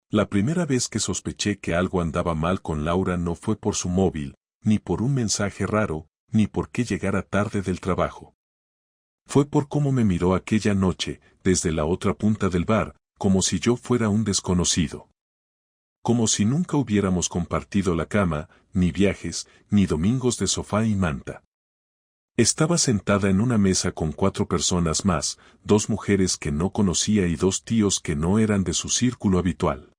La primera vez que sospeché que algo andaba mal con Laura no fue por su móvil, ni por un mensaje raro, ni por qué llegara tarde del trabajo. Fue por cómo me miró aquella noche, desde la otra punta del bar, como si yo fuera un desconocido. Como si nunca hubiéramos compartido la cama, ni viajes, ni domingos de sofá y manta. Estaba sentada en una mesa con 4 personas más, 2 mujeres que no conocía y 2 tíos que no eran de su círculo habitual.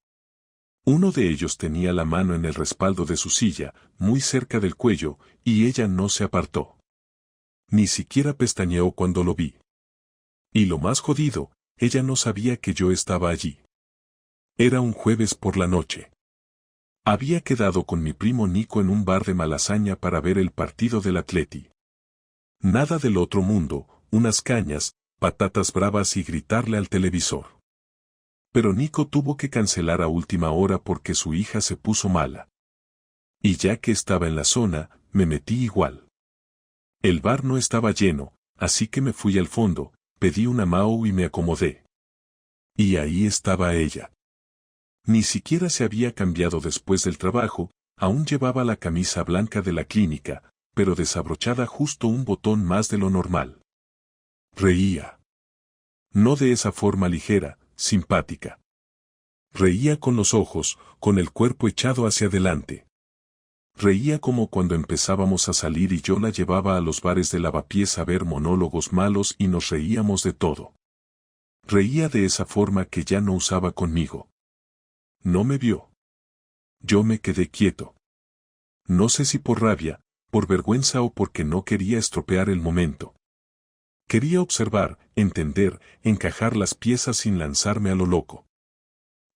Uno de ellos tenía la mano en el respaldo de su silla, muy cerca del cuello, y ella no se apartó. Ni siquiera pestañeó cuando lo vi. Y lo más jodido, ella no sabía que yo estaba allí. Era un jueves por la noche. Había quedado con mi primo Nico en un bar de Malasaña para ver el partido del Atleti. Nada del otro mundo, unas cañas, patatas bravas y gritarle al televisor. Pero Nico tuvo que cancelar a última hora porque su hija se puso mala. Y ya que estaba en la zona, me metí igual. El bar no estaba lleno, así que me fui al fondo, pedí una Mao y me acomodé. Y ahí estaba ella. Ni siquiera se había cambiado después del trabajo, aún llevaba la camisa blanca de la clínica, pero desabrochada justo un botón más de lo normal. Reía. No de esa forma ligera, simpática. Reía con los ojos, con el cuerpo echado hacia adelante. Reía como cuando empezábamos a salir y yo la llevaba a los bares de Lavapiés a ver monólogos malos y nos reíamos de todo. Reía de esa forma que ya no usaba conmigo. No me vio. Yo me quedé quieto. No sé si por rabia, por vergüenza o porque no quería estropear el momento. Quería observar, entender, encajar las piezas sin lanzarme a lo loco.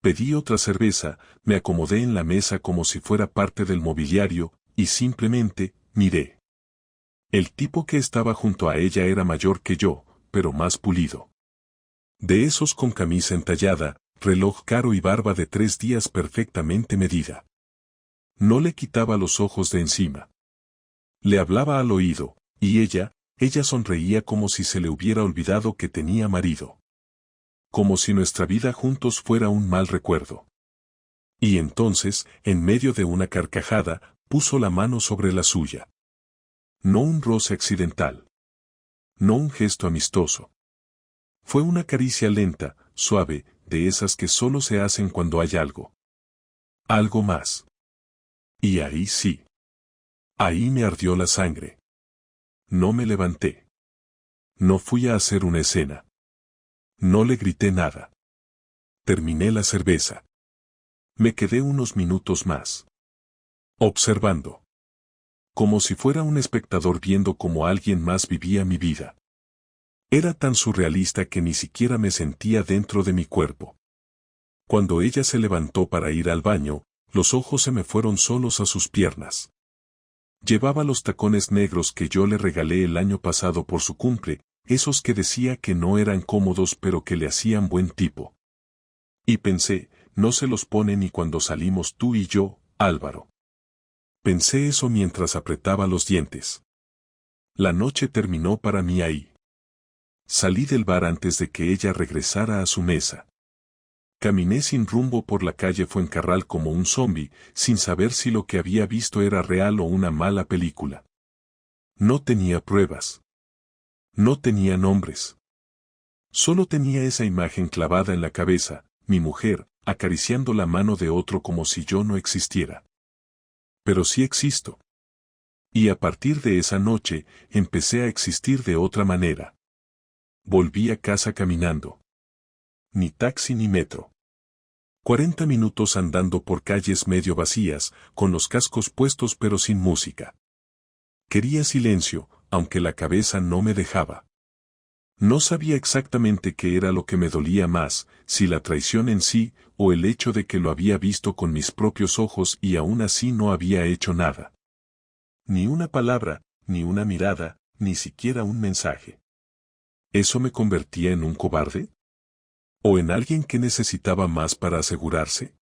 Pedí otra cerveza, me acomodé en la mesa como si fuera parte del mobiliario, y simplemente, miré. El tipo que estaba junto a ella era mayor que yo, pero más pulido. De esos con camisa entallada, reloj caro y barba de 3 días perfectamente medida. No le quitaba los ojos de encima. Le hablaba al oído, y ella sonreía como si se le hubiera olvidado que tenía marido. Como si nuestra vida juntos fuera un mal recuerdo. Y entonces, en medio de una carcajada, puso la mano sobre la suya. No un roce accidental. No un gesto amistoso. Fue una caricia lenta, suave, de esas que solo se hacen cuando hay algo. Algo más. Y ahí sí. Ahí me ardió la sangre. No me levanté. No fui a hacer una escena. No le grité nada. Terminé la cerveza. Me quedé unos minutos más. Observando. Como si fuera un espectador viendo cómo alguien más vivía mi vida. Era tan surrealista que ni siquiera me sentía dentro de mi cuerpo. Cuando ella se levantó para ir al baño, los ojos se me fueron solos a sus piernas. Llevaba los tacones negros que yo le regalé el año pasado por su cumple, esos que decía que no eran cómodos pero que le hacían buen tipo. Y pensé, no se los pone ni cuando salimos tú y yo, Álvaro. Pensé eso mientras apretaba los dientes. La noche terminó para mí ahí. Salí del bar antes de que ella regresara a su mesa. Caminé sin rumbo por la calle Fuencarral como un zombi, sin saber si lo que había visto era real o una mala película. No tenía pruebas. No tenía nombres. Solo tenía esa imagen clavada en la cabeza, mi mujer, acariciando la mano de otro como si yo no existiera. Pero sí existo. Y a partir de esa noche, empecé a existir de otra manera. Volví a casa caminando. Ni taxi ni metro. 40 minutos andando por calles medio vacías, con los cascos puestos pero sin música. Quería silencio, aunque la cabeza no me dejaba. No sabía exactamente qué era lo que me dolía más, si la traición en sí, o el hecho de que lo había visto con mis propios ojos y aún así no había hecho nada. Ni una palabra, ni una mirada, ni siquiera un mensaje. ¿Eso me convertía en un cobarde? ¿O en alguien que necesitaba más para asegurarse?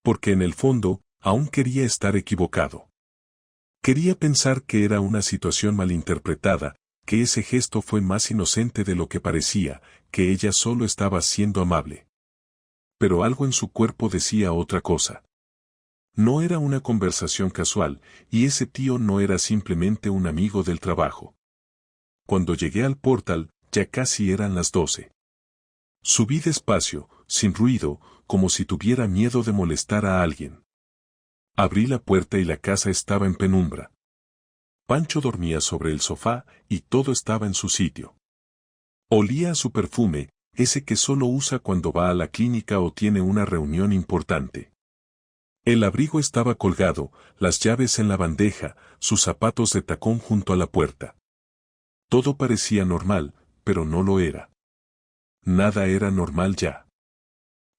Porque en el fondo, aún quería estar equivocado. Quería pensar que era una situación malinterpretada, que ese gesto fue más inocente de lo que parecía, que ella solo estaba siendo amable. Pero algo en su cuerpo decía otra cosa. No era una conversación casual, y ese tío no era simplemente un amigo del trabajo. Cuando llegué al portal, ya casi eran las 12. Subí despacio, sin ruido, como si tuviera miedo de molestar a alguien. Abrí la puerta y la casa estaba en penumbra. Pancho dormía sobre el sofá y todo estaba en su sitio. Olía a su perfume, ese que solo usa cuando va a la clínica o tiene una reunión importante. El abrigo estaba colgado, las llaves en la bandeja, sus zapatos de tacón junto a la puerta. Todo parecía normal, pero no lo era. Nada era normal ya.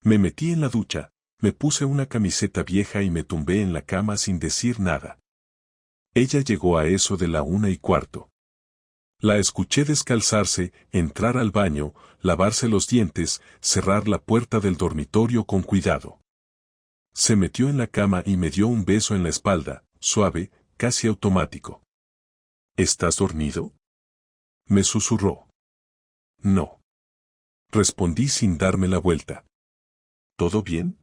Me metí en la ducha, me puse una camiseta vieja y me tumbé en la cama sin decir nada. Ella llegó a eso de la 1:15. La escuché descalzarse, entrar al baño, lavarse los dientes, cerrar la puerta del dormitorio con cuidado. Se metió en la cama y me dio un beso en la espalda, suave, casi automático. ¿Estás dormido?, me susurró. No. Respondí sin darme la vuelta. ¿Todo bien?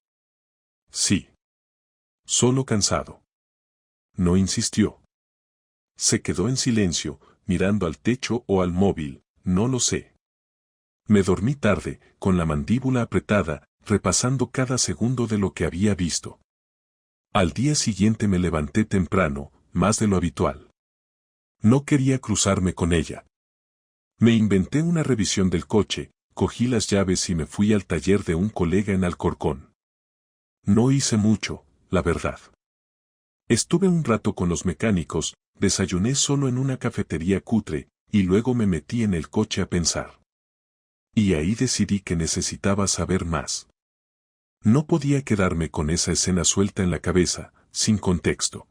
Sí. Solo cansado. No insistió. Se quedó en silencio, mirando al techo o al móvil, no lo sé. Me dormí tarde, con la mandíbula apretada, repasando cada segundo de lo que había visto. Al día siguiente me levanté temprano, más de lo habitual. No quería cruzarme con ella. Me inventé una revisión del coche, cogí las llaves y me fui al taller de un colega en Alcorcón. No hice mucho, la verdad. Estuve un rato con los mecánicos, desayuné solo en una cafetería cutre, y luego me metí en el coche a pensar. Y ahí decidí que necesitaba saber más. No podía quedarme con esa escena suelta en la cabeza, sin contexto.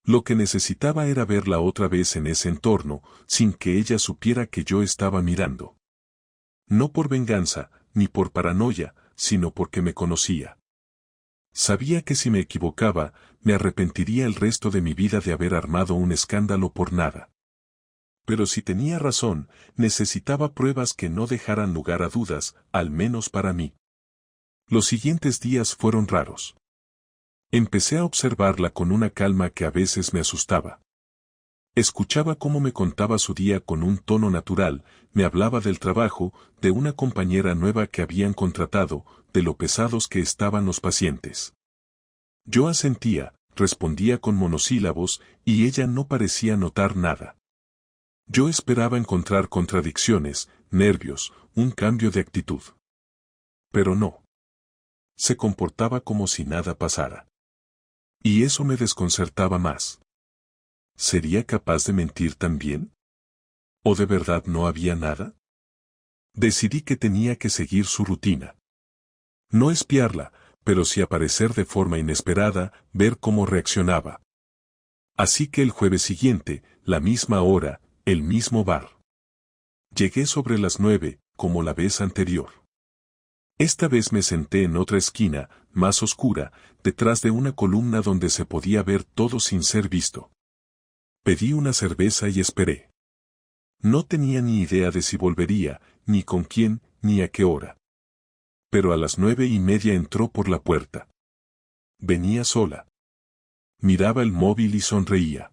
Lo que necesitaba era verla otra vez en ese entorno, sin que ella supiera que yo estaba mirando. No por venganza, ni por paranoia, sino porque me conocía. Sabía que si me equivocaba, me arrepentiría el resto de mi vida de haber armado un escándalo por nada. Pero si tenía razón, necesitaba pruebas que no dejaran lugar a dudas, al menos para mí. Los siguientes días fueron raros. Empecé a observarla con una calma que a veces me asustaba. Escuchaba cómo me contaba su día con un tono natural, me hablaba del trabajo, de una compañera nueva que habían contratado, de lo pesados que estaban los pacientes. Yo asentía, respondía con monosílabos, y ella no parecía notar nada. Yo esperaba encontrar contradicciones, nervios, un cambio de actitud. Pero no. Se comportaba como si nada pasara. Y eso me desconcertaba más. ¿Sería capaz de mentir también? ¿O de verdad no había nada? Decidí que tenía que seguir su rutina. No espiarla, pero sí aparecer de forma inesperada, ver cómo reaccionaba. Así que el jueves siguiente, la misma hora, el mismo bar. Llegué sobre las 9, como la vez anterior. Esta vez me senté en otra esquina, más oscura, detrás de una columna donde se podía ver todo sin ser visto. Pedí una cerveza y esperé. No tenía ni idea de si volvería, ni con quién, ni a qué hora. Pero a las 9:30 entró por la puerta. Venía sola. Miraba el móvil y sonreía.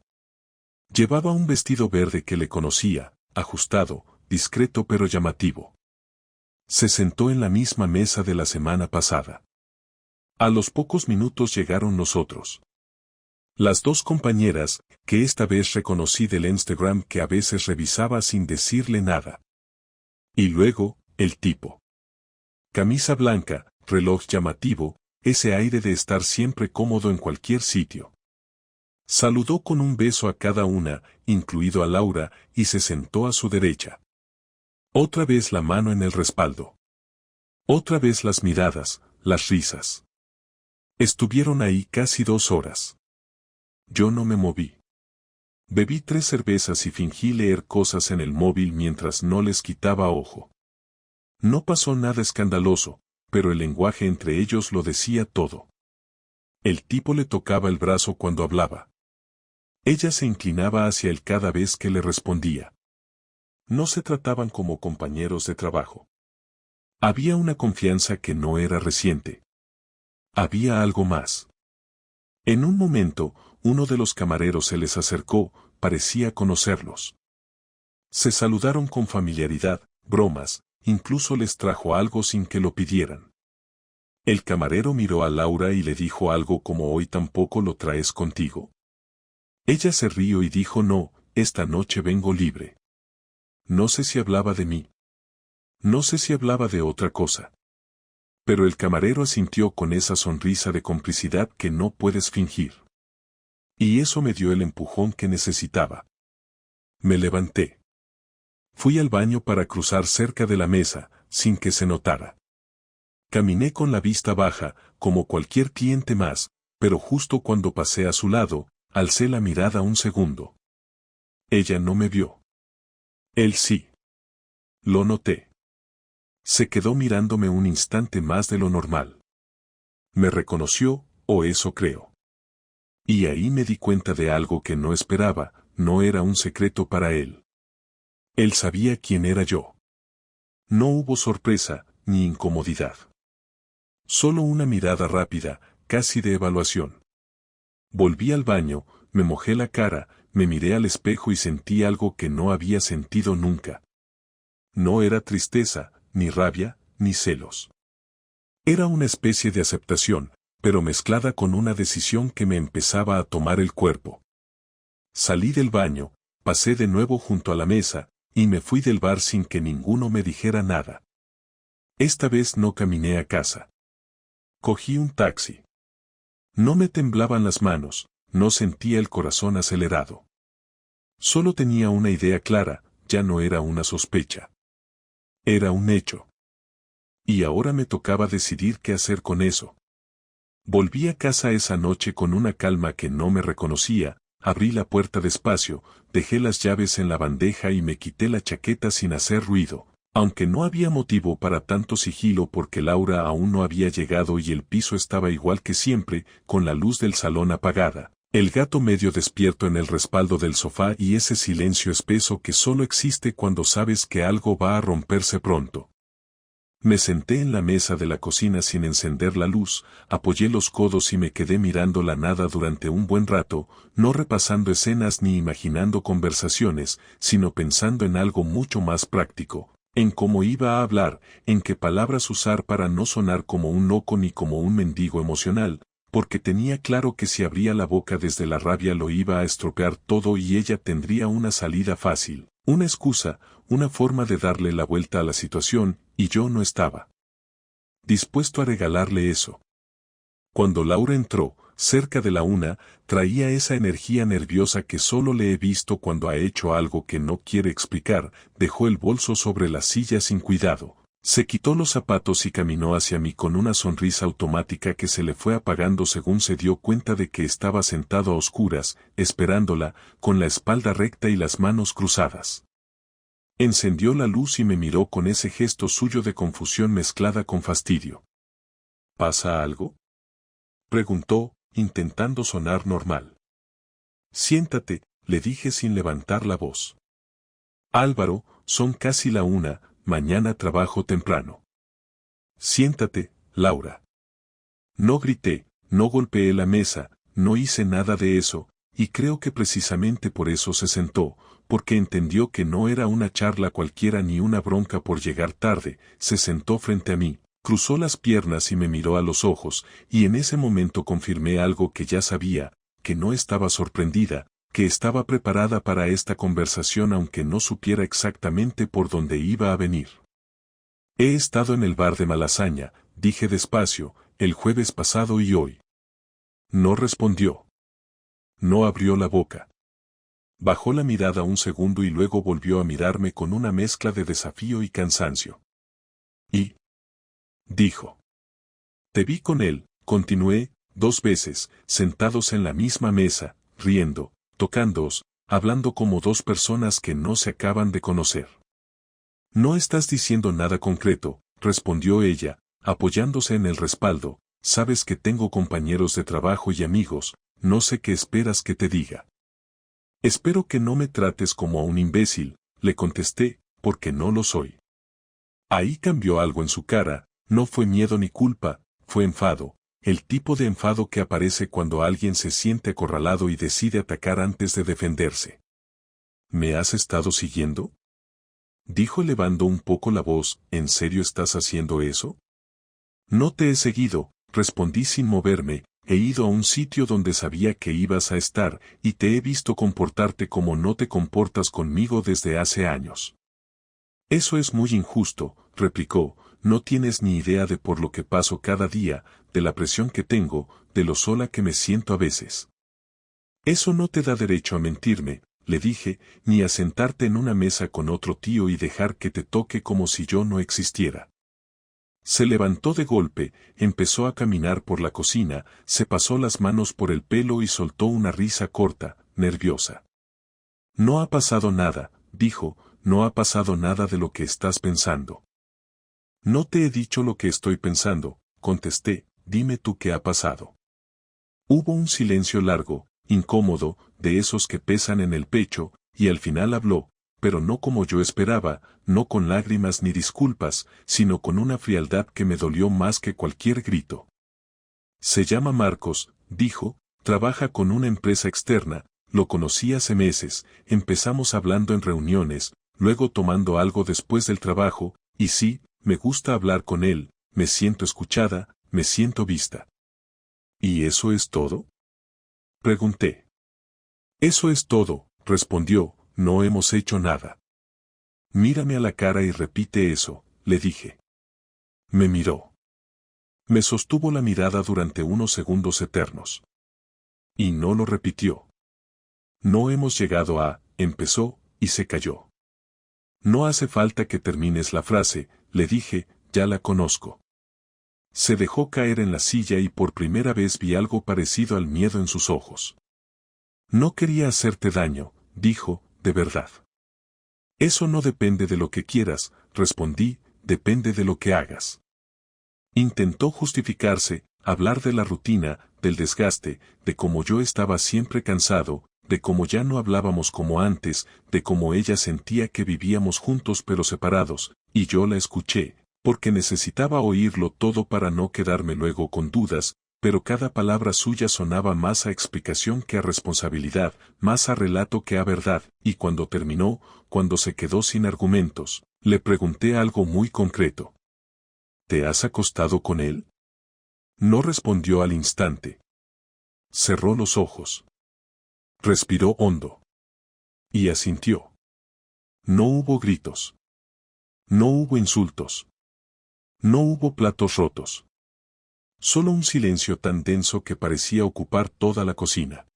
Llevaba un vestido verde que le conocía, ajustado, discreto pero llamativo. Se sentó en la misma mesa de la semana pasada. A los pocos minutos llegaron nosotros. Las dos compañeras, que esta vez reconocí del Instagram que a veces revisaba sin decirle nada. Y luego, el tipo. Camisa blanca, reloj llamativo, ese aire de estar siempre cómodo en cualquier sitio. Saludó con un beso a cada una, incluido a Laura, y se sentó a su derecha. Otra vez la mano en el respaldo. Otra vez las miradas, las risas. Estuvieron ahí casi 2 horas. Yo no me moví. Bebí 3 cervezas y fingí leer cosas en el móvil mientras no les quitaba ojo. No pasó nada escandaloso, pero el lenguaje entre ellos lo decía todo. El tipo le tocaba el brazo cuando hablaba. Ella se inclinaba hacia él cada vez que le respondía. No se trataban como compañeros de trabajo. Había una confianza que no era reciente. Había algo más. En un momento, uno de los camareros se les acercó, parecía conocerlos. Se saludaron con familiaridad, bromas, incluso les trajo algo sin que lo pidieran. El camarero miró a Laura y le dijo algo como «Hoy tampoco lo traes contigo». Ella se rió y dijo «No, esta noche vengo libre». No sé si hablaba de mí. No sé si hablaba de otra cosa. Pero el camarero asintió con esa sonrisa de complicidad que no puedes fingir. Y eso me dio el empujón que necesitaba. Me levanté. Fui al baño para cruzar cerca de la mesa, sin que se notara. Caminé con la vista baja, como cualquier cliente más, pero justo cuando pasé a su lado, alcé la mirada un segundo. Ella no me vio. Él sí. Lo noté. Se quedó mirándome un instante más de lo normal. Me reconoció, o eso creo. Y ahí me di cuenta de algo que no esperaba, no era un secreto para él. Él sabía quién era yo. No hubo sorpresa, ni incomodidad. Solo una mirada rápida, casi de evaluación. Volví al baño, me mojé la cara, me miré al espejo y sentí algo que no había sentido nunca. No era tristeza, ni rabia, ni celos. Era una especie de aceptación, pero mezclada con una decisión que me empezaba a tomar el cuerpo. Salí del baño, pasé de nuevo junto a la mesa, y me fui del bar sin que ninguno me dijera nada. Esta vez no caminé a casa. Cogí un taxi. No me temblaban las manos, no sentía el corazón acelerado. Solo tenía una idea clara, ya no era una sospecha. Era un hecho. Y ahora me tocaba decidir qué hacer con eso. Volví a casa esa noche con una calma que no me reconocía, abrí la puerta despacio, dejé las llaves en la bandeja y me quité la chaqueta sin hacer ruido. Aunque no había motivo para tanto sigilo porque Laura aún no había llegado y el piso estaba igual que siempre, con la luz del salón apagada, el gato medio despierto en el respaldo del sofá y ese silencio espeso que solo existe cuando sabes que algo va a romperse pronto. Me senté en la mesa de la cocina sin encender la luz, apoyé los codos y me quedé mirando la nada durante un buen rato, no repasando escenas ni imaginando conversaciones, sino pensando en algo mucho más práctico. En cómo iba a hablar, en qué palabras usar para no sonar como un loco ni como un mendigo emocional, porque tenía claro que si abría la boca desde la rabia lo iba a estropear todo y ella tendría una salida fácil, una excusa, una forma de darle la vuelta a la situación, y yo no estaba dispuesto a regalarle eso. Cuando Laura entró, cerca de la 1, traía esa energía nerviosa que solo le he visto cuando ha hecho algo que no quiere explicar, dejó el bolso sobre la silla sin cuidado, se quitó los zapatos y caminó hacia mí con una sonrisa automática que se le fue apagando según se dio cuenta de que estaba sentado a oscuras, esperándola, con la espalda recta y las manos cruzadas. Encendió la luz y me miró con ese gesto suyo de confusión mezclada con fastidio. ¿Pasa algo?, preguntó, intentando sonar normal. Siéntate, le dije sin levantar la voz. Álvaro, son casi la 1, mañana trabajo temprano. Siéntate, Laura. No grité, no golpeé la mesa, no hice nada de eso, y creo que precisamente por eso se sentó, porque entendió que no era una charla cualquiera ni una bronca por llegar tarde, se sentó frente a mí. Cruzó las piernas y me miró a los ojos, y en ese momento confirmé algo que ya sabía, que no estaba sorprendida, que estaba preparada para esta conversación aunque no supiera exactamente por dónde iba a venir. He estado en el bar de Malasaña, dije despacio, el jueves pasado y hoy. No respondió. No abrió la boca. Bajó la mirada un segundo y luego volvió a mirarme con una mezcla de desafío y cansancio. Y dijo. Te vi con él, continué, 2 veces, sentados en la misma mesa, riendo, tocándoos, hablando como 2 personas que no se acaban de conocer. No estás diciendo nada concreto, respondió ella, apoyándose en el respaldo, sabes que tengo compañeros de trabajo y amigos, no sé qué esperas que te diga. Espero que no me trates como a un imbécil, le contesté, porque no lo soy. Ahí cambió algo en su cara, no fue miedo ni culpa, fue enfado, el tipo de enfado que aparece cuando alguien se siente acorralado y decide atacar antes de defenderse. ¿Me has estado siguiendo?, dijo elevando un poco la voz. ¿En serio estás haciendo eso? No te he seguido, respondí sin moverme. He ido a un sitio donde sabía que ibas a estar, y te he visto comportarte como no te comportas conmigo desde hace años. Eso es muy injusto, replicó. No tienes ni idea de por lo que paso cada día, de la presión que tengo, de lo sola que me siento a veces. Eso no te da derecho a mentirme, le dije, ni a sentarte en una mesa con otro tío y dejar que te toque como si yo no existiera. Se levantó de golpe, empezó a caminar por la cocina, se pasó las manos por el pelo y soltó una risa corta, nerviosa. No ha pasado nada, dijo, no ha pasado nada de lo que estás pensando. No te he dicho lo que estoy pensando, contesté, dime tú qué ha pasado. Hubo un silencio largo, incómodo, de esos que pesan en el pecho, y al final habló, pero no como yo esperaba, no con lágrimas ni disculpas, sino con una frialdad que me dolió más que cualquier grito. Se llama Marcos, dijo, trabaja con una empresa externa, lo conocí hace meses, empezamos hablando en reuniones, luego tomando algo después del trabajo, y sí, me gusta hablar con él, me siento escuchada, me siento vista. ¿Y eso es todo?, pregunté. Eso es todo, respondió, no hemos hecho nada. Mírame a la cara y repite eso, le dije. Me miró. Me sostuvo la mirada durante unos segundos eternos. Y no lo repitió. No hemos llegado a, empezó, y se calló. No hace falta que termines la frase, le dije, ya la conozco. Se dejó caer en la silla y por primera vez vi algo parecido al miedo en sus ojos. No quería hacerte daño, dijo, de verdad. Eso no depende de lo que quieras, respondí, depende de lo que hagas. Intentó justificarse, hablar de la rutina, del desgaste, de cómo yo estaba siempre cansado, de cómo ya no hablábamos como antes, de cómo ella sentía que vivíamos juntos pero separados, y yo la escuché, porque necesitaba oírlo todo para no quedarme luego con dudas, pero cada palabra suya sonaba más a explicación que a responsabilidad, más a relato que a verdad, y cuando terminó, cuando se quedó sin argumentos, le pregunté algo muy concreto. ¿Te has acostado con él? No respondió al instante. Cerró los ojos. Respiró hondo. Y asintió. No hubo gritos. No hubo insultos. No hubo platos rotos. Solo un silencio tan denso que parecía ocupar toda la cocina.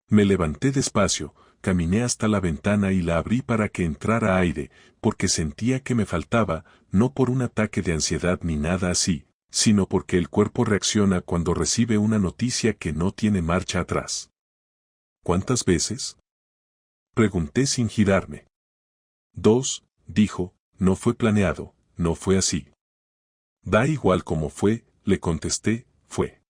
Me levanté despacio, caminé hasta la ventana y la abrí para que entrara aire, porque sentía que me faltaba, no por un ataque de ansiedad ni nada así, sino porque el cuerpo reacciona cuando recibe una noticia que no tiene marcha atrás. ¿Cuántas veces?, pregunté sin girarme. 2, dijo, no fue planeado, no fue así. Da igual cómo fue, le contesté, fue.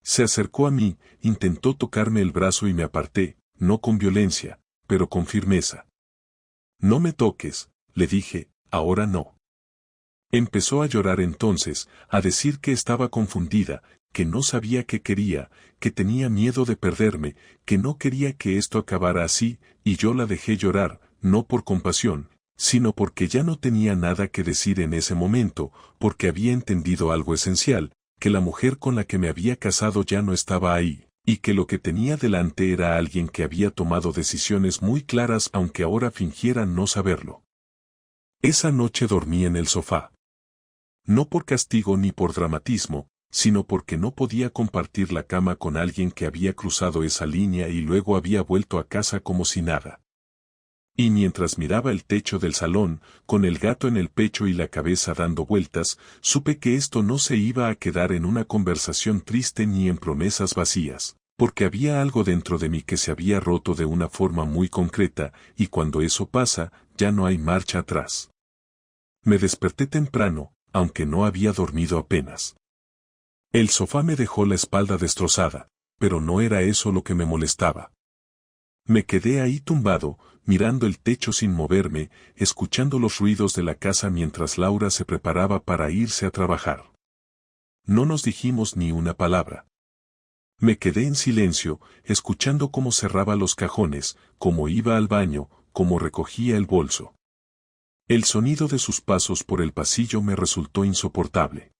Se acercó a mí, intentó tocarme el brazo y me aparté, no con violencia, pero con firmeza. No me toques, le dije, ahora no. Empezó a llorar entonces, a decir que estaba confundida, que no sabía qué quería, que tenía miedo de perderme, que no quería que esto acabara así, y yo la dejé llorar, no por compasión, sino porque ya no tenía nada que decir en ese momento, porque había entendido algo esencial, que la mujer con la que me había casado ya no estaba ahí, y que lo que tenía delante era alguien que había tomado decisiones muy claras aunque ahora fingiera no saberlo. Esa noche dormí en el sofá. No por castigo ni por dramatismo, sino porque no podía compartir la cama con alguien que había cruzado esa línea y luego había vuelto a casa como si nada. Y mientras miraba el techo del salón, con el gato en el pecho y la cabeza dando vueltas, supe que esto no se iba a quedar en una conversación triste ni en promesas vacías, porque había algo dentro de mí que se había roto de una forma muy concreta, y cuando eso pasa, ya no hay marcha atrás. Me desperté temprano, aunque no había dormido apenas. El sofá me dejó la espalda destrozada, pero no era eso lo que me molestaba. Me quedé ahí tumbado, mirando el techo sin moverme, escuchando los ruidos de la casa mientras Laura se preparaba para irse a trabajar. No nos dijimos ni una palabra. Me quedé en silencio, escuchando cómo cerraba los cajones, cómo iba al baño, cómo recogía el bolso. El sonido de sus pasos por el pasillo me resultó insoportable.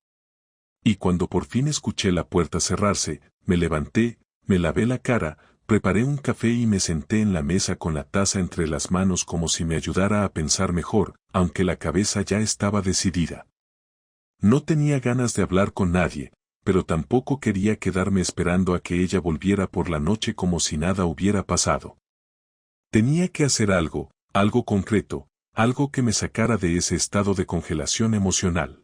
Y cuando por fin escuché la puerta cerrarse, me levanté, me lavé la cara, preparé un café y me senté en la mesa con la taza entre las manos como si me ayudara a pensar mejor, aunque la cabeza ya estaba decidida. No tenía ganas de hablar con nadie, pero tampoco quería quedarme esperando a que ella volviera por la noche como si nada hubiera pasado. Tenía que hacer algo, algo concreto, algo que me sacara de ese estado de congelación emocional.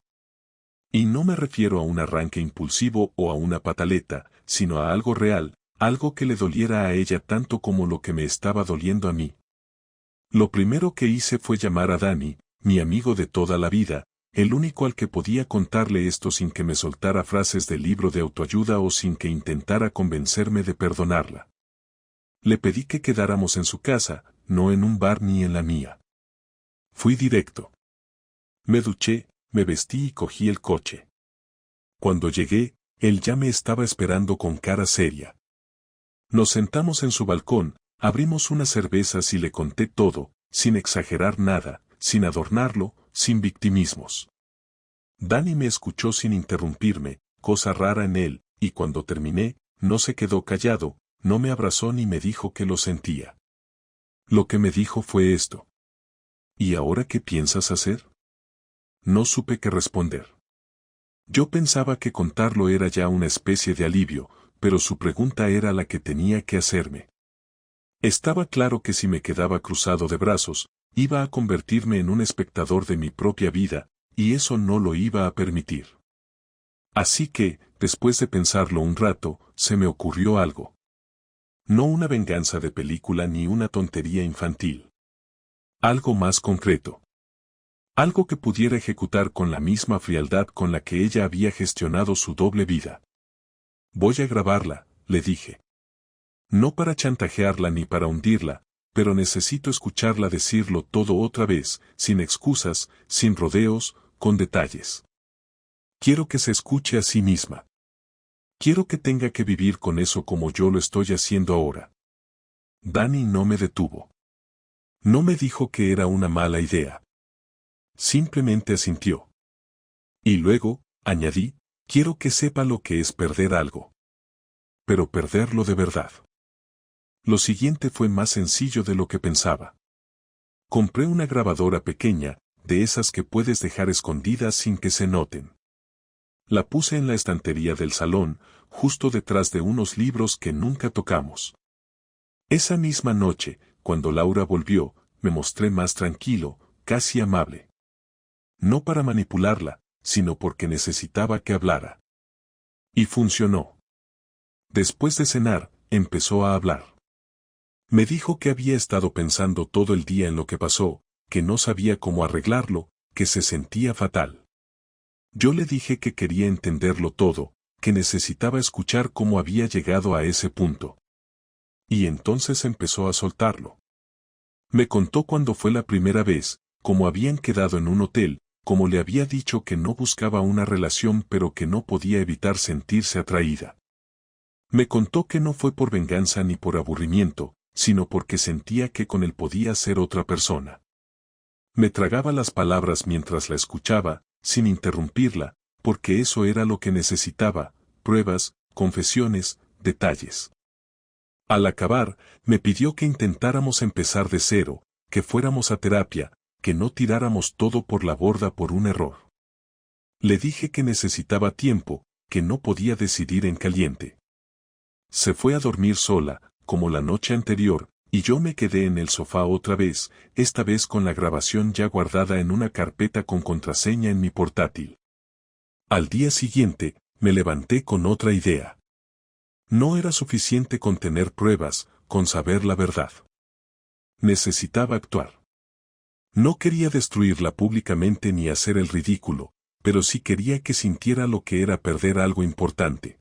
Y no me refiero a un arranque impulsivo o a una pataleta, sino a algo real, algo que le doliera a ella tanto como lo que me estaba doliendo a mí. Lo primero que hice fue llamar a Dani, mi amigo de toda la vida, el único al que podía contarle esto sin que me soltara frases del libro de autoayuda o sin que intentara convencerme de perdonarla. Le pedí que quedáramos en su casa, no en un bar ni en la mía. Fui directo. Me duché, me vestí y cogí el coche. Cuando llegué, él ya me estaba esperando con cara seria. Nos sentamos en su balcón, abrimos unas cervezas y le conté todo, sin exagerar nada, sin adornarlo, sin victimismos. Dani me escuchó sin interrumpirme, cosa rara en él, y cuando terminé, no se quedó callado, no me abrazó ni me dijo que lo sentía. Lo que me dijo fue esto. ¿Y ahora qué piensas hacer? No supe qué responder. Yo pensaba que contarlo era ya una especie de alivio, pero su pregunta era la que tenía que hacerme. Estaba claro que si me quedaba cruzado de brazos, iba a convertirme en un espectador de mi propia vida, y eso no lo iba a permitir. Así que, después de pensarlo un rato, se me ocurrió algo. No una venganza de película ni una tontería infantil. Algo más concreto. Algo que pudiera ejecutar con la misma frialdad con la que ella había gestionado su doble vida. Voy a grabarla, le dije. No para chantajearla ni para hundirla, pero necesito escucharla decirlo todo otra vez, sin excusas, sin rodeos, con detalles. Quiero que se escuche a sí misma. Quiero que tenga que vivir con eso como yo lo estoy haciendo ahora. Dani no me detuvo. No me dijo que era una mala idea. Simplemente asintió. Y luego, añadí, quiero que sepa lo que es perder algo. Pero perderlo de verdad. Lo siguiente fue más sencillo de lo que pensaba. Compré una grabadora pequeña, de esas que puedes dejar escondidas sin que se noten. La puse en la estantería del salón, justo detrás de unos libros que nunca tocamos. Esa misma noche, cuando Laura volvió, me mostré más tranquilo, casi amable. No para manipularla, sino porque necesitaba que hablara. Y funcionó. Después de cenar, empezó a hablar. Me dijo que había estado pensando todo el día en lo que pasó, que no sabía cómo arreglarlo, que se sentía fatal. Yo le dije que quería entenderlo todo, que necesitaba escuchar cómo había llegado a ese punto. Y entonces empezó a soltarlo. Me contó cuándo fue la primera vez, cómo habían quedado en un hotel, cómo le había dicho que no buscaba una relación pero que no podía evitar sentirse atraída. Me contó que no fue por venganza ni por aburrimiento, sino porque sentía que con él podía ser otra persona. Me tragaba las palabras mientras la escuchaba, sin interrumpirla, porque eso era lo que necesitaba, pruebas, confesiones, detalles. Al acabar, me pidió que intentáramos empezar de cero, que fuéramos a terapia, que no tiráramos todo por la borda por un error. Le dije que necesitaba tiempo, que no podía decidir en caliente. Se fue a dormir sola, como la noche anterior, y yo me quedé en el sofá otra vez, esta vez con la grabación ya guardada en una carpeta con contraseña en mi portátil. Al día siguiente, me levanté con otra idea. No era suficiente con tener pruebas, con saber la verdad. Necesitaba actuar. No quería destruirla públicamente ni hacer el ridículo, pero sí quería que sintiera lo que era perder algo importante.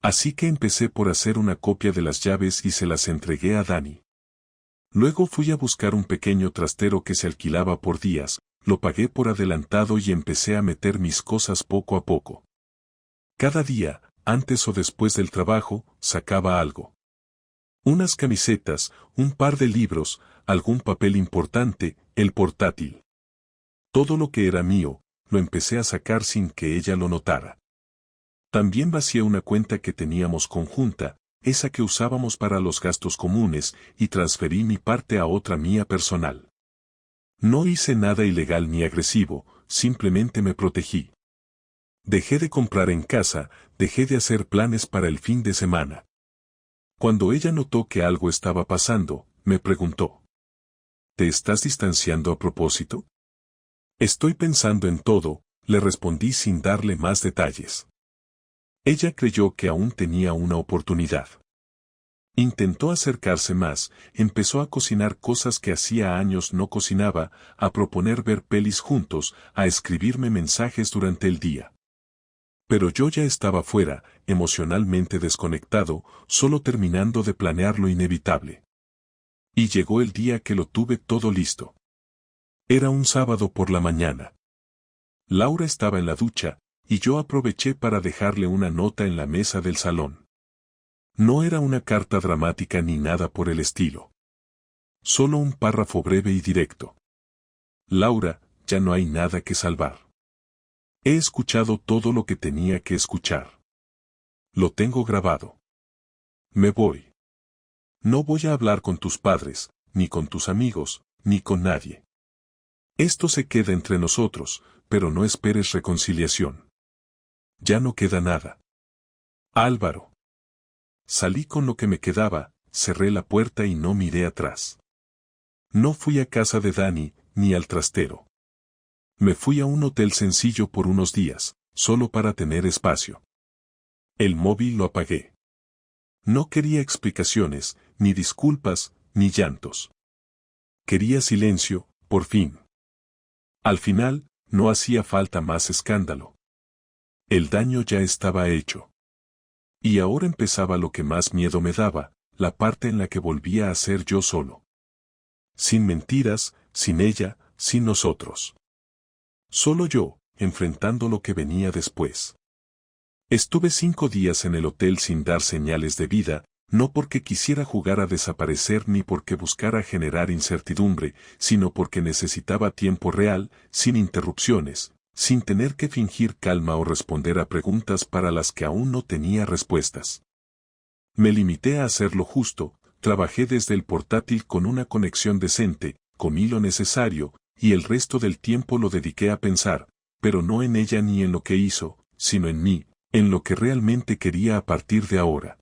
Así que empecé por hacer una copia de las llaves y se las entregué a Dani. Luego fui a buscar un pequeño trastero que se alquilaba por días, lo pagué por adelantado y empecé a meter mis cosas poco a poco. Cada día, antes o después del trabajo, sacaba algo. Unas camisetas, un par de libros, algún papel importante, el portátil. Todo lo que era mío, lo empecé a sacar sin que ella lo notara. También vacié una cuenta que teníamos conjunta, esa que usábamos para los gastos comunes, y transferí mi parte a otra mía personal. No hice nada ilegal ni agresivo, simplemente me protegí. Dejé de comprar en casa, dejé de hacer planes para el fin de semana. Cuando ella notó que algo estaba pasando, me preguntó: ¿te estás distanciando a propósito? Estoy pensando en todo, le respondí sin darle más detalles. Ella creyó que aún tenía una oportunidad. Intentó acercarse más, empezó a cocinar cosas que hacía años no cocinaba, a proponer ver pelis juntos, a escribirme mensajes durante el día. Pero yo ya estaba fuera, emocionalmente desconectado, solo terminando de planear lo inevitable. Y llegó el día que lo tuve todo listo. Era un sábado por la mañana. Laura estaba en la ducha, y yo aproveché para dejarle una nota en la mesa del salón. No era una carta dramática ni nada por el estilo. Solo un párrafo breve y directo. Laura, ya no hay nada que salvar. He escuchado todo lo que tenía que escuchar. Lo tengo grabado. Me voy. No voy a hablar con tus padres, ni con tus amigos, ni con nadie. Esto se queda entre nosotros, pero no esperes reconciliación. Ya no queda nada. Álvaro. Salí con lo que me quedaba, cerré la puerta y no miré atrás. No fui a casa de Dani, ni al trastero. Me fui a un hotel sencillo por unos días, solo para tener espacio. El móvil lo apagué. No quería explicaciones, ni disculpas, ni llantos. Quería silencio, por fin. Al final, no hacía falta más escándalo. El daño ya estaba hecho. Y ahora empezaba lo que más miedo me daba, la parte en la que volvía a ser yo solo. Sin mentiras, sin ella, sin nosotros. Solo yo, enfrentando lo que venía después. Estuve 5 días en el hotel sin dar señales de vida, no porque quisiera jugar a desaparecer ni porque buscara generar incertidumbre, sino porque necesitaba tiempo real, sin interrupciones, sin tener que fingir calma o responder a preguntas para las que aún no tenía respuestas. Me limité a hacer lo justo, trabajé desde el portátil con una conexión decente, comí lo necesario, y el resto del tiempo lo dediqué a pensar, pero no en ella ni en lo que hizo, sino en mí, en lo que realmente quería a partir de ahora.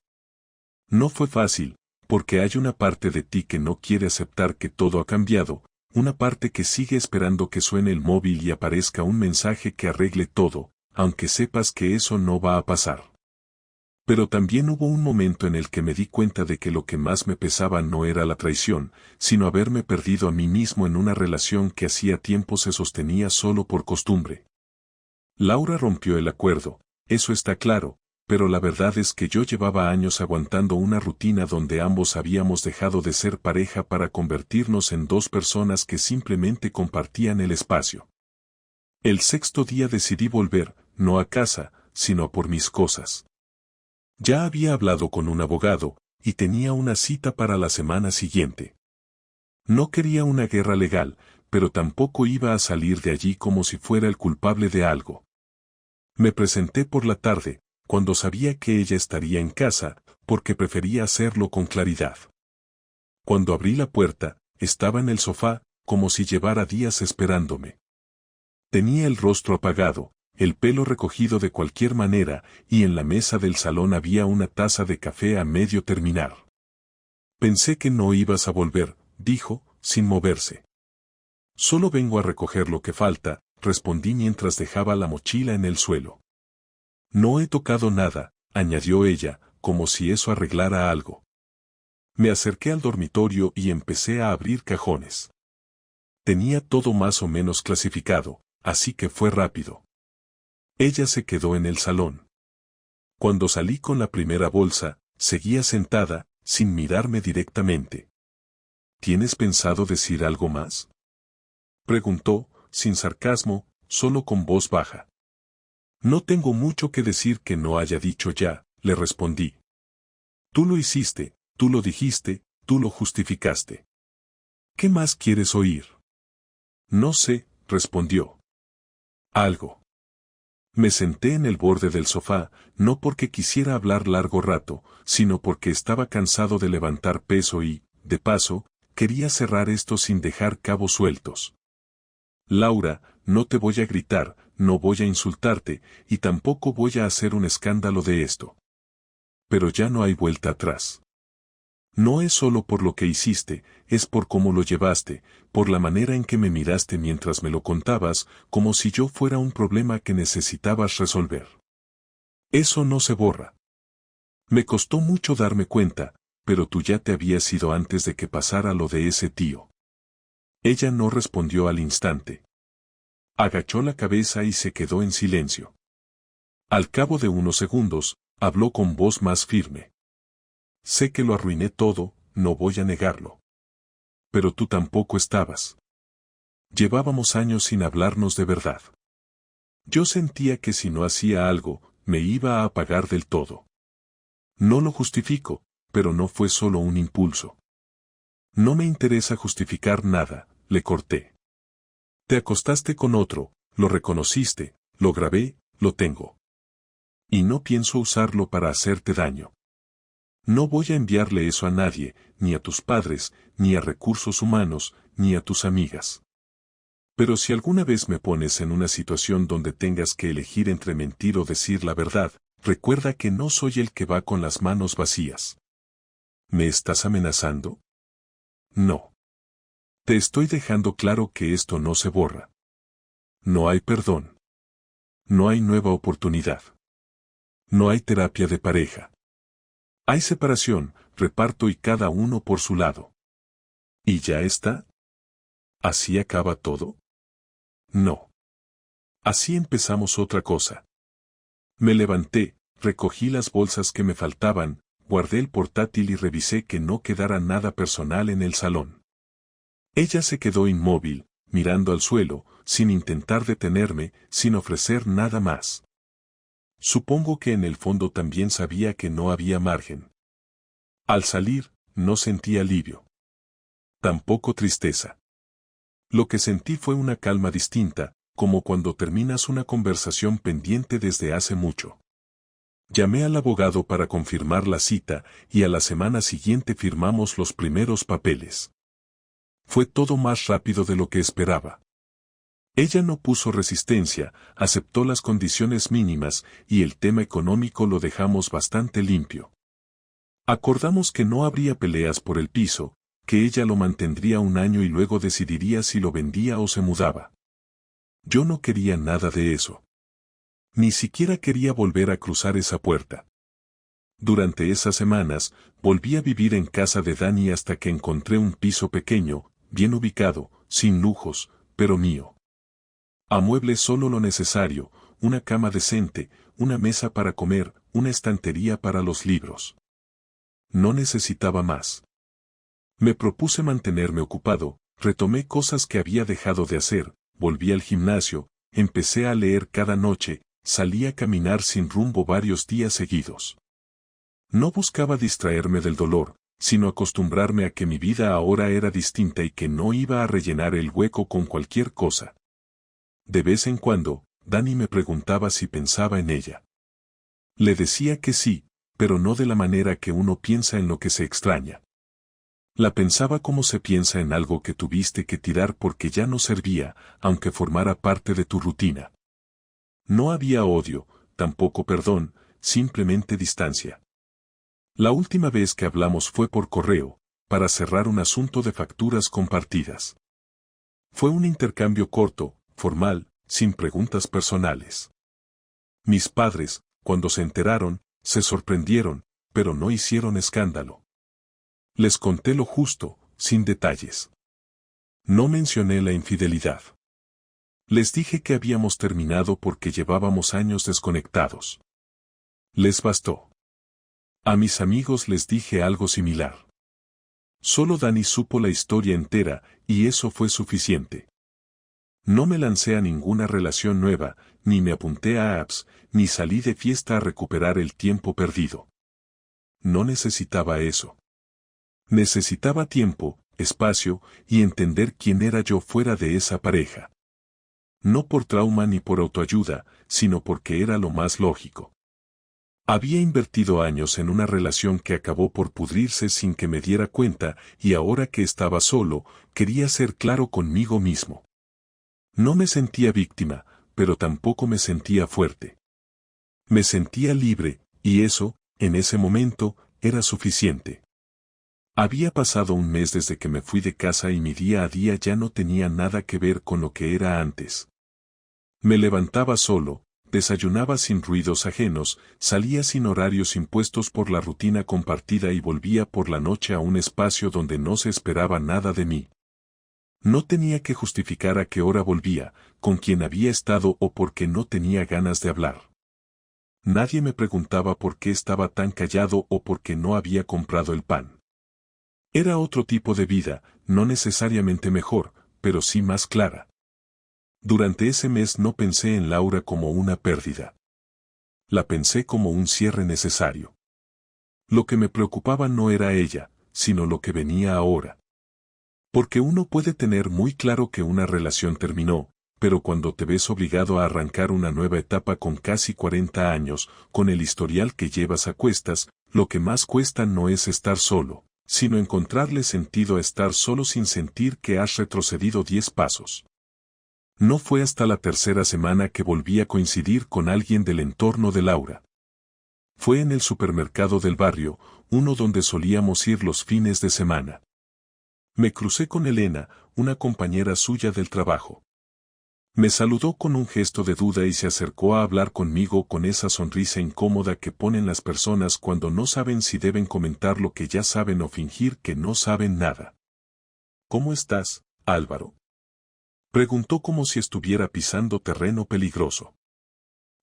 No fue fácil, porque hay una parte de ti que no quiere aceptar que todo ha cambiado, una parte que sigue esperando que suene el móvil y aparezca un mensaje que arregle todo, aunque sepas que eso no va a pasar. Pero también hubo un momento en el que me di cuenta de que lo que más me pesaba no era la traición, sino haberme perdido a mí mismo en una relación que hacía tiempo se sostenía solo por costumbre. Laura rompió el acuerdo, eso está claro, pero la verdad es que yo llevaba años aguantando una rutina donde ambos habíamos dejado de ser pareja para convertirnos en dos personas que simplemente compartían el espacio. El 6.º día decidí volver, no a casa, sino a por mis cosas. Ya había hablado con un abogado, y tenía una cita para la semana siguiente. No quería una guerra legal, pero tampoco iba a salir de allí como si fuera el culpable de algo. Me presenté por la tarde, cuando sabía que ella estaría en casa, porque prefería hacerlo con claridad. Cuando abrí la puerta, estaba en el sofá, como si llevara días esperándome. Tenía el rostro apagado, el pelo recogido de cualquier manera, y en la mesa del salón había una taza de café a medio terminar. Pensé que no ibas a volver, dijo, sin moverse. Solo vengo a recoger lo que falta, respondí mientras dejaba la mochila en el suelo. No he tocado nada, añadió ella, como si eso arreglara algo. Me acerqué al dormitorio y empecé a abrir cajones. Tenía todo más o menos clasificado, así que fue rápido. Ella se quedó en el salón. Cuando salí con la primera bolsa, seguía sentada, sin mirarme directamente. ¿Tienes pensado decir algo más?, preguntó, sin sarcasmo, solo con voz baja. No tengo mucho que decir que no haya dicho ya, le respondí. Tú lo hiciste, tú lo dijiste, tú lo justificaste. ¿Qué más quieres oír? No sé, respondió. Algo. Me senté en el borde del sofá, no porque quisiera hablar largo rato, sino porque estaba cansado de levantar peso y, de paso, quería cerrar esto sin dejar cabos sueltos. Laura, no te voy a gritar, no voy a insultarte, y tampoco voy a hacer un escándalo de esto. Pero ya no hay vuelta atrás. No es solo por lo que hiciste, es por cómo lo llevaste, por la manera en que me miraste mientras me lo contabas, como si yo fuera un problema que necesitabas resolver. Eso no se borra. Me costó mucho darme cuenta, pero tú ya te habías ido antes de que pasara lo de ese tío. Ella no respondió al instante. Agachó la cabeza y se quedó en silencio. Al cabo de unos segundos, habló con voz más firme. Sé que lo arruiné todo, no voy a negarlo. Pero tú tampoco estabas. Llevábamos años sin hablarnos de verdad. Yo sentía que si no hacía algo, me iba a apagar del todo. No lo justifico, pero no fue solo un impulso. No me interesa justificar nada, le corté. Te acostaste con otro, lo reconociste, lo grabé, lo tengo. Y no pienso usarlo para hacerte daño. No voy a enviarle eso a nadie, ni a tus padres, ni a recursos humanos, ni a tus amigas. Pero si alguna vez me pones en una situación donde tengas que elegir entre mentir o decir la verdad, recuerda que no soy el que va con las manos vacías. ¿Me estás amenazando? No. Te estoy dejando claro que esto no se borra. No hay perdón. No hay nueva oportunidad. No hay terapia de pareja. Hay separación, reparto y cada uno por su lado. ¿Y ya está? ¿Así acaba todo? No. Así empezamos otra cosa. Me levanté, recogí las bolsas que me faltaban, guardé el portátil y revisé que no quedara nada personal en el salón. Ella se quedó inmóvil, mirando al suelo, sin intentar detenerme, sin ofrecer nada más. Supongo que en el fondo también sabía que no había margen. Al salir, no sentí alivio. Tampoco tristeza. Lo que sentí fue una calma distinta, como cuando terminas una conversación pendiente desde hace mucho. Llamé al abogado para confirmar la cita y a la semana siguiente firmamos los primeros papeles. Fue todo más rápido de lo que esperaba. Ella no puso resistencia, aceptó las condiciones mínimas y el tema económico lo dejamos bastante limpio. Acordamos que no habría peleas por el piso, que ella lo mantendría un año y luego decidiría si lo vendía o se mudaba. Yo no quería nada de eso. Ni siquiera quería volver a cruzar esa puerta. Durante esas semanas, volví a vivir en casa de Dani hasta que encontré un piso pequeño, bien ubicado, sin lujos, pero mío. Amueblé solo lo necesario, una cama decente, una mesa para comer, una estantería para los libros. No necesitaba más. Me propuse mantenerme ocupado, retomé cosas que había dejado de hacer, volví al gimnasio, empecé a leer cada noche, salí a caminar sin rumbo varios días seguidos. No buscaba distraerme del dolor, sino acostumbrarme a que mi vida ahora era distinta y que no iba a rellenar el hueco con cualquier cosa. De vez en cuando, Dani me preguntaba si pensaba en ella. Le decía que sí, pero no de la manera que uno piensa en lo que se extraña. La pensaba como se piensa en algo que tuviste que tirar porque ya no servía, aunque formara parte de tu rutina. No había odio, tampoco perdón, simplemente distancia. La última vez que hablamos fue por correo, para cerrar un asunto de facturas compartidas. Fue un intercambio corto, formal, sin preguntas personales. Mis padres, cuando se enteraron, se sorprendieron, pero no hicieron escándalo. Les conté lo justo, sin detalles. No mencioné la infidelidad. Les dije que habíamos terminado porque llevábamos años desconectados. Les bastó. A mis amigos les dije algo similar. Solo Dani supo la historia entera, y eso fue suficiente. No me lancé a ninguna relación nueva, ni me apunté a apps, ni salí de fiesta a recuperar el tiempo perdido. No necesitaba eso. Necesitaba tiempo, espacio, y entender quién era yo fuera de esa pareja. No por trauma ni por autoayuda, sino porque era lo más lógico. Había invertido años en una relación que acabó por pudrirse sin que me diera cuenta, y ahora que estaba solo, quería ser claro conmigo mismo. No me sentía víctima, pero tampoco me sentía fuerte. Me sentía libre, y eso, en ese momento, era suficiente. Había pasado un mes desde que me fui de casa y mi día a día ya no tenía nada que ver con lo que era antes. Me levantaba solo, desayunaba sin ruidos ajenos, salía sin horarios impuestos por la rutina compartida y volvía por la noche a un espacio donde no se esperaba nada de mí. No tenía que justificar a qué hora volvía, con quién había estado o por qué no tenía ganas de hablar. Nadie me preguntaba por qué estaba tan callado o por qué no había comprado el pan. Era otro tipo de vida, no necesariamente mejor, pero sí más clara. Durante ese mes no pensé en Laura como una pérdida. La pensé como un cierre necesario. Lo que me preocupaba no era ella, sino lo que venía ahora. Porque uno puede tener muy claro que una relación terminó, pero cuando te ves obligado a arrancar una nueva etapa con casi 40 años, con el historial que llevas a cuestas, lo que más cuesta no es estar solo, sino encontrarle sentido a estar solo sin sentir que has retrocedido 10 pasos. No fue hasta la tercera semana que volví a coincidir con alguien del entorno de Laura. Fue en el supermercado del barrio, uno donde solíamos ir los fines de semana. Me crucé con Elena, una compañera suya del trabajo. Me saludó con un gesto de duda y se acercó a hablar conmigo con esa sonrisa incómoda que ponen las personas cuando no saben si deben comentar lo que ya saben o fingir que no saben nada. ¿Cómo estás, Álvaro? Preguntó como si estuviera pisando terreno peligroso.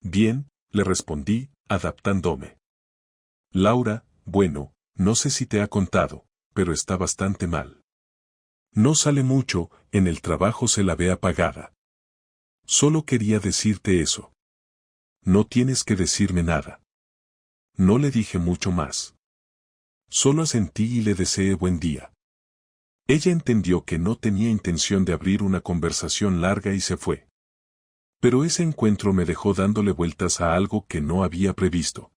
Bien, le respondí, adaptándome. Laura, bueno, no sé si te ha contado, pero está bastante mal. No sale mucho, en el trabajo se la ve apagada. Solo quería decirte eso. No tienes que decirme nada. No le dije mucho más. Solo asentí y le deseé buen día. Ella entendió que no tenía intención de abrir una conversación larga y se fue. Pero ese encuentro me dejó dándole vueltas a algo que no había previsto.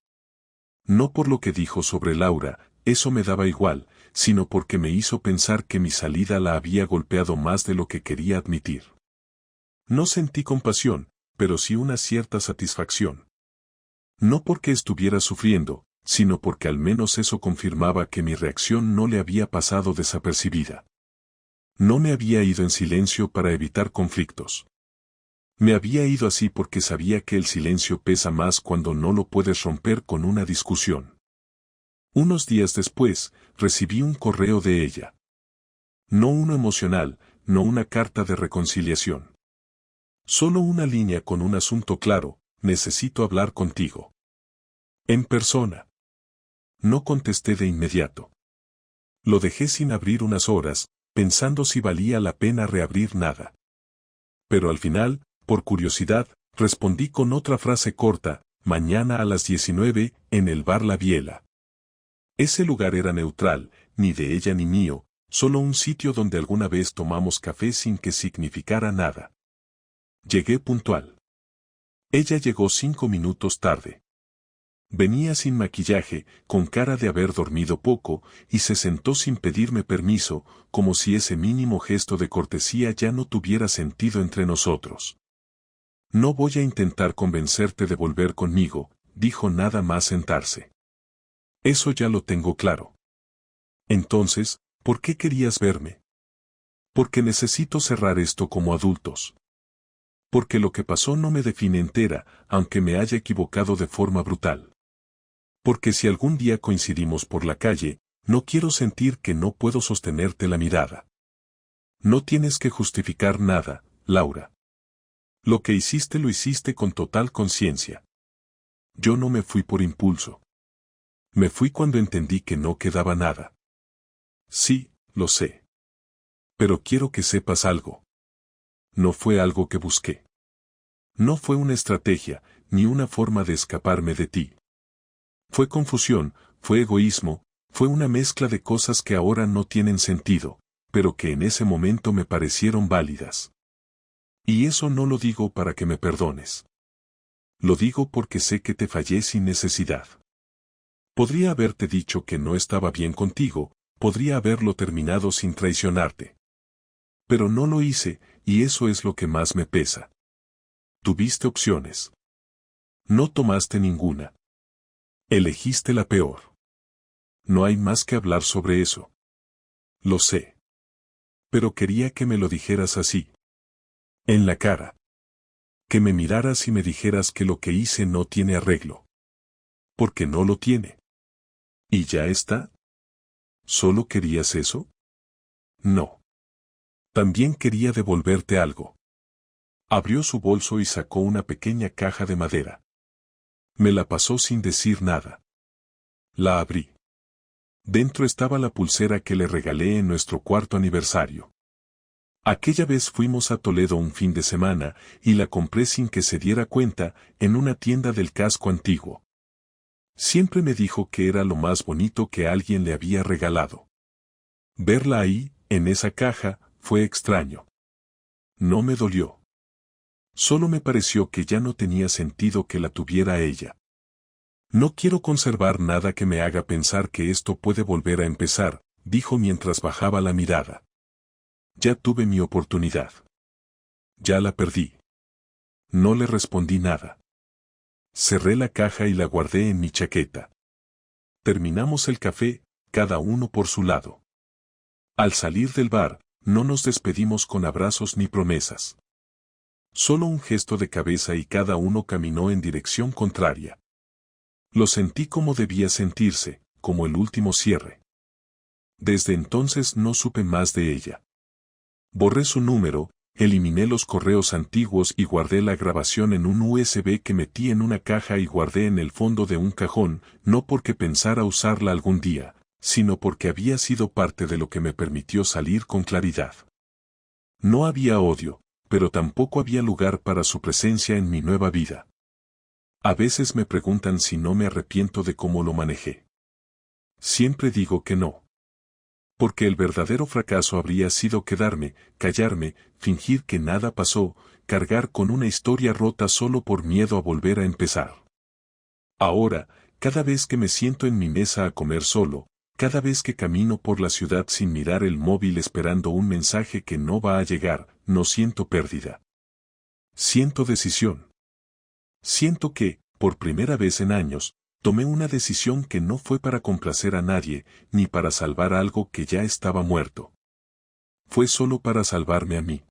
No por lo que dijo sobre Laura, eso me daba igual, sino porque me hizo pensar que mi salida la había golpeado más de lo que quería admitir. No sentí compasión, pero sí una cierta satisfacción. No porque estuviera sufriendo, sino porque al menos eso confirmaba que mi reacción no le había pasado desapercibida. No me había ido en silencio para evitar conflictos. Me había ido así porque sabía que el silencio pesa más cuando no lo puedes romper con una discusión. Unos días después, recibí un correo de ella. No uno emocional, no una carta de reconciliación. Solo una línea con un asunto claro: necesito hablar contigo. En persona. No contesté de inmediato. Lo dejé sin abrir unas horas, pensando si valía la pena reabrir nada. Pero al final, por curiosidad, respondí con otra frase corta: mañana a las 19, en el bar La Biela. Ese lugar era neutral, ni de ella ni mío, solo un sitio donde alguna vez tomamos café sin que significara nada. Llegué puntual. Ella llegó 5 minutos tarde. Venía sin maquillaje, con cara de haber dormido poco, y se sentó sin pedirme permiso, como si ese mínimo gesto de cortesía ya no tuviera sentido entre nosotros. No voy a intentar convencerte de volver conmigo, dijo nada más sentarse. Eso ya lo tengo claro. Entonces, ¿por qué querías verme? Porque necesito cerrar esto como adultos. Porque lo que pasó no me define entera, aunque me haya equivocado de forma brutal. Porque si algún día coincidimos por la calle, no quiero sentir que no puedo sostenerte la mirada. No tienes que justificar nada, Laura. Lo que hiciste lo hiciste con total conciencia. Yo no me fui por impulso. Me fui cuando entendí que no quedaba nada. Sí, lo sé. Pero quiero que sepas algo. No fue algo que busqué. No fue una estrategia, ni una forma de escaparme de ti. Fue confusión, fue egoísmo, fue una mezcla de cosas que ahora no tienen sentido, pero que en ese momento me parecieron válidas. Y eso no lo digo para que me perdones. Lo digo porque sé que te fallé sin necesidad. Podría haberte dicho que no estaba bien contigo, podría haberlo terminado sin traicionarte. Pero no lo hice, y eso es lo que más me pesa. Tuviste opciones. No tomaste ninguna. Elegiste la peor. No hay más que hablar sobre eso. Lo sé. Pero quería que me lo dijeras así. En la cara. Que me miraras y me dijeras que lo que hice no tiene arreglo. Porque no lo tiene. ¿Y ya está? ¿Solo querías eso? No. También quería devolverte algo. Abrió su bolso y sacó una pequeña caja de madera. Me la pasó sin decir nada. La abrí. Dentro estaba la pulsera que le regalé en nuestro cuarto aniversario. Aquella vez fuimos a Toledo un fin de semana y la compré sin que se diera cuenta en una tienda del casco antiguo. Siempre me dijo que era lo más bonito que alguien le había regalado. Verla ahí, en esa caja, fue extraño. No me dolió. Solo me pareció que ya no tenía sentido que la tuviera ella. No quiero conservar nada que me haga pensar que esto puede volver a empezar, dijo mientras bajaba la mirada. Ya tuve mi oportunidad. Ya la perdí. No le respondí nada. Cerré la caja y la guardé en mi chaqueta. Terminamos el café, cada uno por su lado. Al salir del bar, no nos despedimos con abrazos ni promesas. Solo un gesto de cabeza y cada uno caminó en dirección contraria. Lo sentí como debía sentirse, como el último cierre. Desde entonces no supe más de ella. Borré su número, eliminé los correos antiguos y guardé la grabación en un USB que metí en una caja y guardé en el fondo de un cajón, no porque pensara usarla algún día, sino porque había sido parte de lo que me permitió salir con claridad. No había odio, pero tampoco había lugar para su presencia en mi nueva vida. A veces me preguntan si no me arrepiento de cómo lo manejé. Siempre digo que no. Porque el verdadero fracaso habría sido quedarme, callarme, fingir que nada pasó, cargar con una historia rota solo por miedo a volver a empezar. Ahora, cada vez que me siento en mi mesa a comer solo, cada vez que camino por la ciudad sin mirar el móvil esperando un mensaje que no va a llegar, no siento pérdida. Siento decisión. Siento que, por primera vez en años, tomé una decisión que no fue para complacer a nadie, ni para salvar algo que ya estaba muerto. Fue solo para salvarme a mí.